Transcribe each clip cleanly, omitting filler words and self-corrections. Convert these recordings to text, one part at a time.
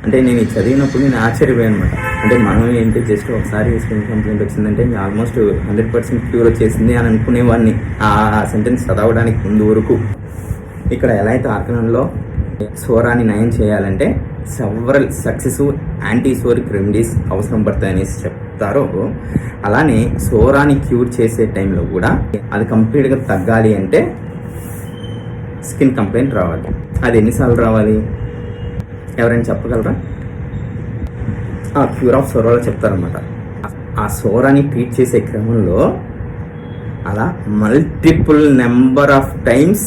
అంటే నేను చదివినప్పుడు నేను ఆశ్చర్యపోయాను అనమాట. అంటే మనం ఏంటి జస్ట్ ఒకసారి స్కిన్ కంప్లైంట్ వచ్చిందంటే ఆల్మోస్ట్ 100% క్యూర్ వచ్చేసింది అని అనుకునేవాడిని ఆ సెంటెన్స్ చదవడానికి ముందు వరకు. ఇక్కడ ఎలా అయితే ఆర్కనంలో సోరాని నయం చేయాలంటే సెవరల్ సక్సెసివ్ యాంటీసోరిక్ రెమెడీస్ అవసరం పడతాయనేసి చెప్తారో, అలానే సోరాని క్యూర్ చేసే టైంలో కూడా అది కంప్లీట్గా తగ్గాలి అంటే స్కిన్ కంప్లైంట్ రావాలి. అది ఎన్నిసార్లు రావాలి ఎవరైనా చెప్పగలరా? ఆ క్యూర్ ఆఫ్ సోరాలో చెప్తారనమాట. ఆ సోరాని ట్రీట్ చేసే క్రమంలో అలా మల్టిపుల్ నెంబర్ ఆఫ్ టైమ్స్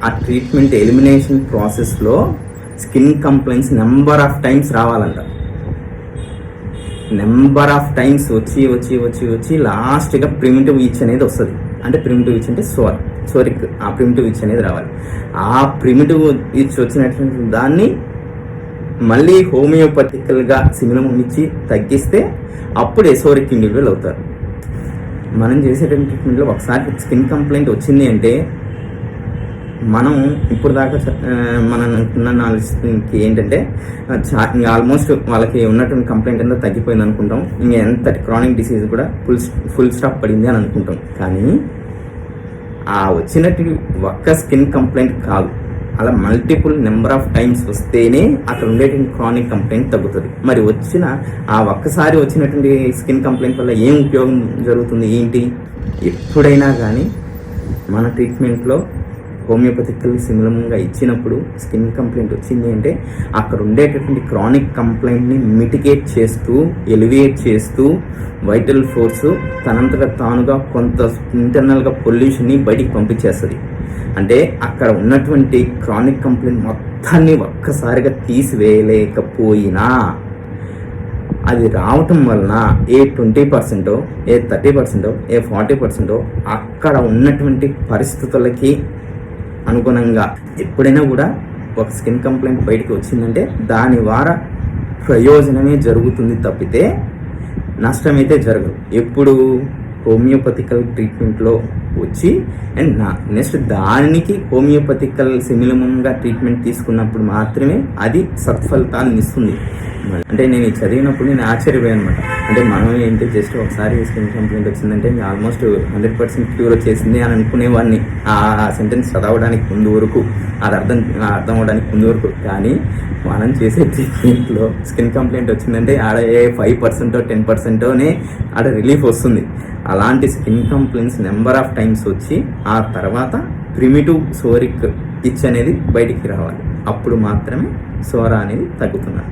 ఆ ట్రీట్మెంట్ ఎలిమినేషన్ ప్రాసెస్లో skin complaints number of times రావాలంట. నెంబర్ ఆఫ్ టైమ్స్ వచ్చి వచ్చి వచ్చి వచ్చి లాస్ట్గా ప్రిమిటివ్ ఇచ్ అనేది వస్తుంది. అంటే ప్రిమిటివ్ ఇచ్ అంటే సోరిక్ ఆ ప్రిమిటివ్ ఇచ్ అనేది రావాలి. ఆ ప్రిమిటివ్ ఇచ్ వచ్చినటువంటి దాన్ని మళ్ళీ హోమియోపతికల్గా సిమిలమ్ ఇచ్చి తగ్గిస్తే అప్పుడు ఎసోరిక్ ఇండివిజువల్ అవుతారు. మనం చేసేటువంటి ట్రీట్మెంట్లో ఒకసారి స్కిన్ కంప్లైంట్ వచ్చింది అంటే మనం ఇప్పుడు దాకా మనం అనుకున్న నాలెడ్జ్కి ఏంటంటే ఇంకా ఆల్మోస్ట్ వాళ్ళకి ఉన్నటువంటి కంప్లైంట్ అంతా తగ్గిపోయింది అనుకుంటాం. ఇంకా ఎంతటి క్రానిక్ డిసీజ్ కూడా ఫుల్ స్టాప్ పడింది అని అనుకుంటాం. కానీ ఆ వచ్చినట్టు ఒక్క స్కిన్ కంప్లైంట్ కాదు, అలా మల్టిపుల్ నెంబర్ ఆఫ్ టైమ్స్ వస్తేనే అక్కడ ఉండేటువంటి క్రానిక్ కంప్లైంట్ తగ్గుతుంది. మరి వచ్చిన ఆ ఒక్కసారి వచ్చినటువంటి స్కిన్ కంప్లైంట్ వల్ల ఏం ఉపయోగం జరుగుతుంది ఏంటి? ఎప్పుడైనా కానీ మన ట్రీట్మెంట్లో హోమియోపతికల్ సిమిలమ్గా ఇచ్చినప్పుడు స్కిన్ కంప్లైంట్ వచ్చింది అంటే అక్కడ ఉండేటటువంటి క్రానిక్ కంప్లైంట్ని మిటిగేట్ చేస్తూ ఎలివేట్ చేస్తూ వైటల్ ఫోర్స్ తనంతట తానుగా కొంత ఇంటర్నల్గా పొల్యూషన్ని బయటికి పంపించేస్తుంది. అంటే అక్కడ ఉన్నటువంటి క్రానిక్ కంప్లైంట్ మొత్తాన్ని ఒక్కసారిగా తీసివేయలేకపోయినా అది రావటం వలన ఏ 20%, ఏ 30%, ఏ 40% అక్కడ ఉన్నటువంటి పరిస్థితులకి అనుగుణంగా ఎప్పుడైనా కూడా ఒక స్కిన్ కంప్లైంట్ బయటకు వచ్చిందంటే దాని ద్వారా ప్రయోజనమే జరుగుతుంది తప్పితే నష్టమైతే జరగదు. ఎప్పుడు హోమియోపతికల్ ట్రీట్మెంట్లో వచ్చి అండ్ నెక్స్ట్ దానికి హోమియోపతికల్ సిమిలమ్గా ట్రీట్మెంట్ తీసుకున్నప్పుడు మాత్రమే అది సత్ఫలితాలను ఇస్తుంది. అంటే నేను చదివినప్పుడు నేను ఆశ్చర్యపోయాను అనమాట. అంటే మనం ఏంటి జస్ట్ ఒకసారి స్కిన్ కంప్లైంట్ వచ్చిందంటే ఆల్మోస్ట్ 100% క్యూర్ వచ్చేసింది అని అనుకునేవాడిని ఆ సెంటెన్స్ చదవడానికి ముందు వరకు, అది అర్థం అవడానికి ముందు వరకు. కానీ మనం చేసే ట్రీట్మెంట్లో స్కిన్ కంప్లైంట్ వచ్చిందంటే ఆడ 5%, 10%నే ఆడ రిలీఫ్ వస్తుంది. అలాంటి skin complaints number of times వచ్చి ఆ తర్వాత ప్రిమిటివ్ సోరిక్ ఇచ్ అనేది బయటికి రావాలి. అప్పుడు మాత్రమే సోరా అనేది తగ్గుతున్నారు.